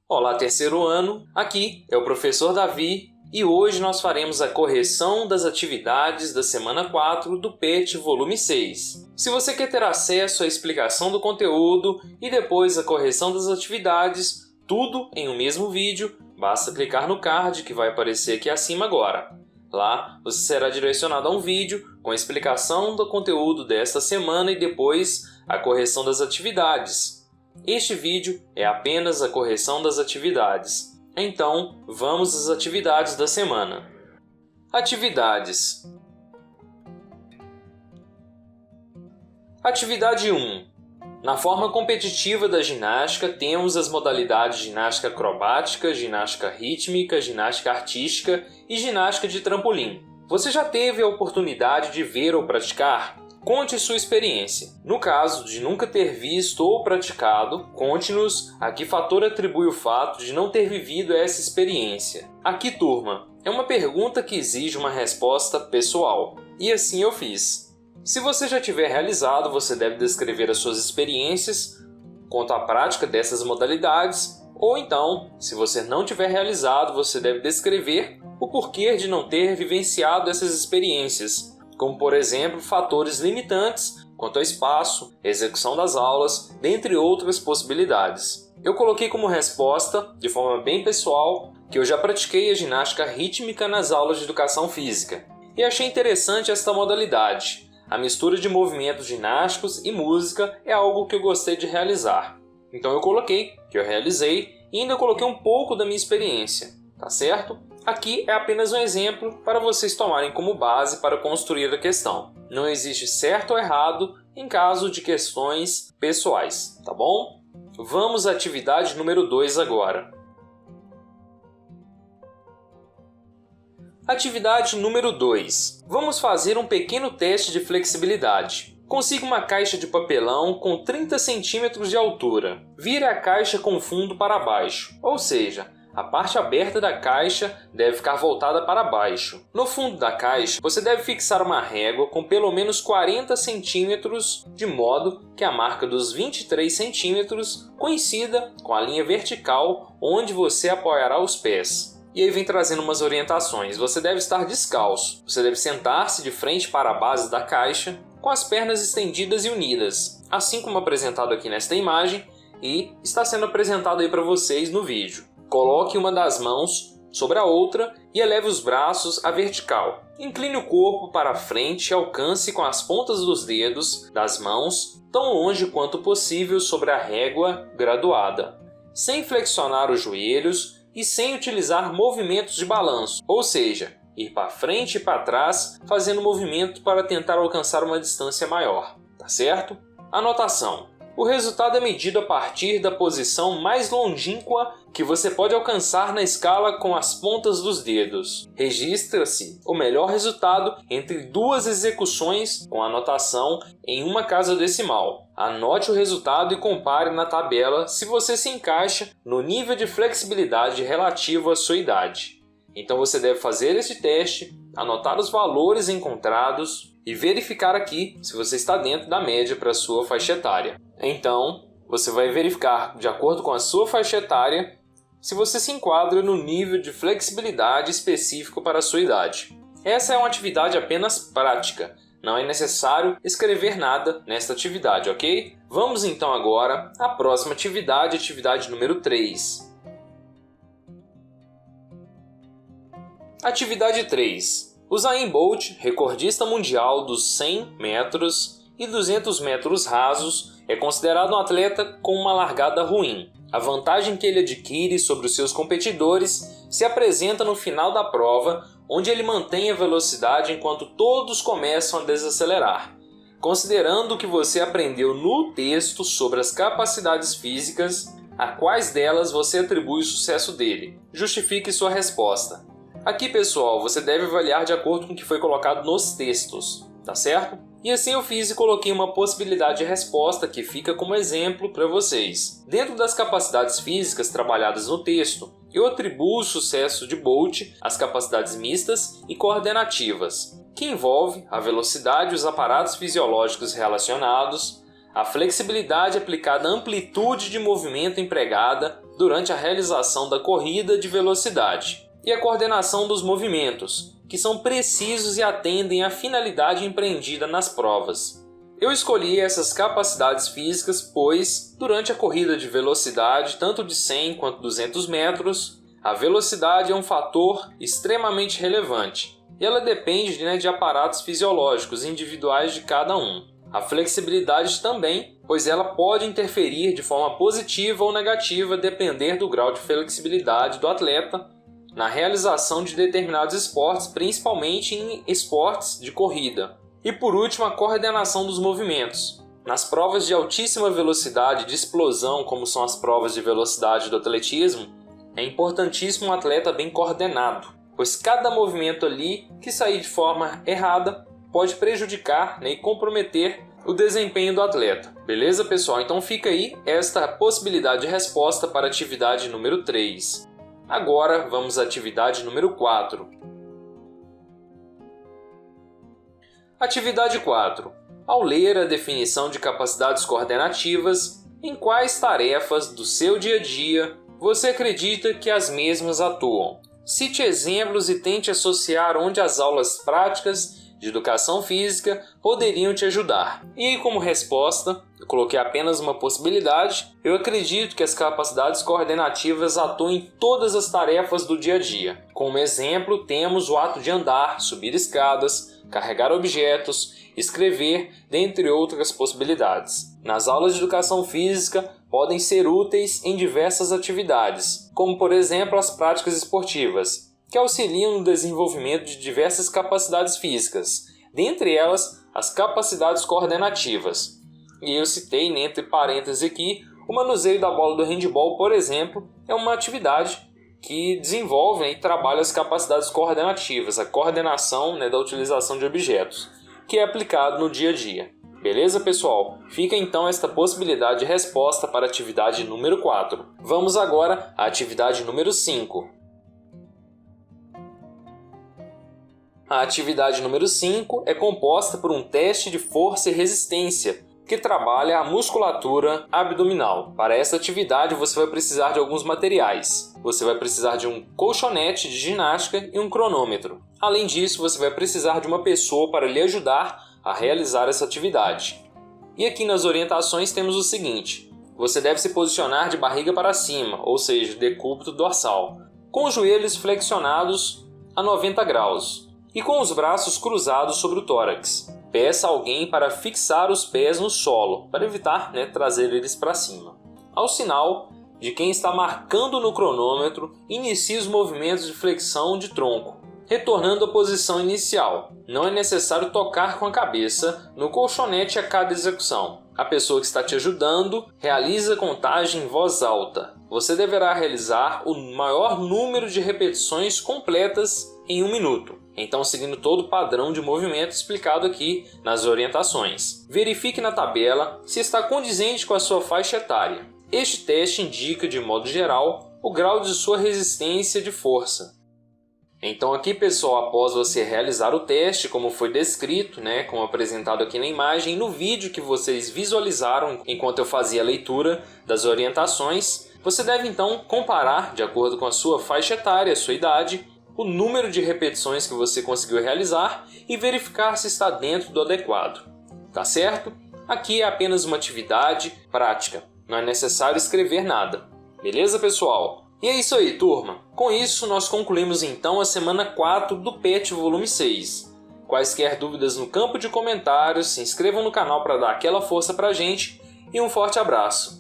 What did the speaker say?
Olá, terceiro ano! Aqui é o professor Davi e hoje nós faremos a correção das atividades da semana 4 do PET volume 6. Se você quer ter acesso à explicação do conteúdo e depois a correção das atividades, tudo em um mesmo vídeo, basta clicar no card que vai aparecer aqui acima agora. Lá você será direcionado a um vídeo com a explicação do conteúdo desta semana e depois a correção das atividades. Este vídeo é apenas a correção das atividades. Então, vamos às atividades da semana. Atividades. Atividade 1. Na forma competitiva da ginástica, temos as modalidades ginástica acrobática, ginástica rítmica, ginástica artística e ginástica de trampolim. Você já teve a oportunidade de ver ou praticar? Conte sua experiência. No caso de nunca ter visto ou praticado, conte-nos a que fator atribui o fato de não ter vivido essa experiência. Aqui, turma, é uma pergunta que exige uma resposta pessoal. E assim eu fiz. Se você já tiver realizado, você deve descrever as suas experiências quanto à prática dessas modalidades, ou então, se você não tiver realizado, você deve descrever o porquê de não ter vivenciado essas experiências, como, por exemplo, fatores limitantes quanto ao espaço, execução das aulas, dentre outras possibilidades. Eu coloquei como resposta, de forma bem pessoal, que eu já pratiquei a ginástica rítmica nas aulas de educação física e achei interessante esta modalidade. A mistura de movimentos ginásticos e música é algo que eu gostei de realizar. Então eu coloquei que eu realizei e ainda coloquei um pouco da minha experiência, tá certo? Aqui é apenas um exemplo para vocês tomarem como base para construir a questão. Não existe certo ou errado em caso de questões pessoais, tá bom? Vamos à atividade número 2 agora. Atividade número 2. Vamos fazer um pequeno teste de flexibilidade. Consiga uma caixa de papelão com 30 centímetros de altura. Vire a caixa com o fundo para baixo, ou seja, a parte aberta da caixa deve ficar voltada para baixo. No fundo da caixa, você deve fixar uma régua com pelo menos 40 centímetros, de modo que a marca dos 23 centímetros coincida com a linha vertical onde você apoiará os pés. E aí vem trazendo umas orientações. Você deve estar descalço. Você deve sentar-se de frente para a base da caixa, com as pernas estendidas e unidas, assim como apresentado aqui nesta imagem e está sendo apresentado aí para vocês no vídeo. Coloque uma das mãos sobre a outra e eleve os braços à vertical. Incline o corpo para frente e alcance com as pontas dos dedos das mãos tão longe quanto possível sobre a régua graduada, sem flexionar os joelhos e sem utilizar movimentos de balanço, ou seja, ir para frente e para trás fazendo movimento para tentar alcançar uma distância maior, tá certo? Anotação. O resultado é medido a partir da posição mais longínqua que você pode alcançar na escala com as pontas dos dedos. Registra-se o melhor resultado entre duas execuções com a anotação em uma casa decimal. Anote o resultado e compare na tabela se você se encaixa no nível de flexibilidade relativo à sua idade. Então você deve fazer esse teste, anotar os valores encontrados e verificar aqui se você está dentro da média para a sua faixa etária. Então, você vai verificar, de acordo com a sua faixa etária, se você se enquadra no nível de flexibilidade específico para a sua idade. Essa é uma atividade apenas prática, não é necessário escrever nada nesta atividade, ok? Vamos então agora à próxima atividade, atividade número 3. Atividade 3. Usain Bolt, recordista mundial dos 100 metros e 200 metros rasos, é considerado um atleta com uma largada ruim. A vantagem que ele adquire sobre os seus competidores se apresenta no final da prova, onde ele mantém a velocidade enquanto todos começam a desacelerar. Considerando o que você aprendeu no texto sobre as capacidades físicas, a quais delas você atribui o sucesso dele? Justifique sua resposta. Aqui, pessoal, você deve avaliar de acordo com o que foi colocado nos textos, tá certo? E assim eu fiz e coloquei uma possibilidade de resposta que fica como exemplo para vocês. Dentro das capacidades físicas trabalhadas no texto, eu atribuo o sucesso de Bolt às capacidades mistas e coordenativas, que envolve a velocidade e os aparatos fisiológicos relacionados, a flexibilidade aplicada à amplitude de movimento empregada durante a realização da corrida de velocidade, e a coordenação dos movimentos, que são precisos e atendem à finalidade empreendida nas provas. Eu escolhi essas capacidades físicas pois, durante a corrida de velocidade, tanto de 100 quanto 200 metros, a velocidade é um fator extremamente relevante e ela depende de aparatos fisiológicos individuais de cada um. A flexibilidade também, pois ela pode interferir de forma positiva ou negativa depender do grau de flexibilidade do atleta na realização de determinados esportes, principalmente em esportes de corrida. E por último, a coordenação dos movimentos. Nas provas de altíssima velocidade de explosão, como são as provas de velocidade do atletismo, é importantíssimo um atleta bem coordenado, pois cada movimento ali que sair de forma errada pode prejudicar e comprometer o desempenho do atleta. Beleza, pessoal? Então fica aí esta possibilidade de resposta para a atividade número 3. Agora vamos à atividade número 4. Atividade 4. Ao ler a definição de capacidades coordenativas, em quais tarefas do seu dia a dia você acredita que as mesmas atuam? Cite exemplos e tente associar onde as aulas práticas de educação física poderiam te ajudar. E como resposta, eu coloquei apenas uma possibilidade. Eu acredito que as capacidades coordenativas atuam em todas as tarefas do dia a dia. Como exemplo, temos o ato de andar, subir escadas, carregar objetos, escrever, dentre outras possibilidades. Nas aulas de educação física, podem ser úteis em diversas atividades, como por exemplo as práticas esportivas, que auxiliam no desenvolvimento de diversas capacidades físicas, dentre elas as capacidades coordenativas. E eu citei, entre parênteses aqui, o manuseio da bola do handebol, por exemplo, é uma atividade que desenvolve e trabalha as capacidades coordenativas, a coordenação da utilização de objetos, que é aplicado no dia a dia. Beleza, pessoal? Fica então esta possibilidade de resposta para a atividade número 4. Vamos agora à atividade número 5. A atividade número 5 é composta por um teste de força e resistência, que trabalha a musculatura abdominal. Para essa atividade você vai precisar de alguns materiais. Você vai precisar de um colchonete de ginástica e um cronômetro. Além disso, você vai precisar de uma pessoa para lhe ajudar a realizar essa atividade. E aqui nas orientações temos o seguinte: você deve se posicionar de barriga para cima, ou seja, decúbito dorsal, com os joelhos flexionados a 90 graus e com os braços cruzados sobre o tórax. Peça alguém para fixar os pés no solo, para evitar trazer eles para cima. Ao sinal de quem está marcando no cronômetro, inicie os movimentos de flexão de tronco, retornando à posição inicial. Não é necessário tocar com a cabeça no colchonete a cada execução. A pessoa que está te ajudando realiza a contagem em voz alta. Você deverá realizar o maior número de repetições completas em 1 minuto. Então, seguindo todo o padrão de movimento explicado aqui nas orientações. Verifique na tabela se está condizente com a sua faixa etária. Este teste indica, de modo geral, o grau de sua resistência de força. Então aqui, pessoal, após você realizar o teste, como foi descrito, como apresentado aqui na imagem, no vídeo que vocês visualizaram enquanto eu fazia a leitura das orientações, você deve então comparar, de acordo com a sua faixa etária, a sua idade, o número de repetições que você conseguiu realizar e verificar se está dentro do adequado. Tá certo? Aqui é apenas uma atividade prática, não é necessário escrever nada. Beleza, pessoal? E é isso aí, turma. Com isso, nós concluímos então a semana 4 do PET volume 6. Quaisquer dúvidas no campo de comentários, se inscrevam no canal para dar aquela força pra gente e um forte abraço.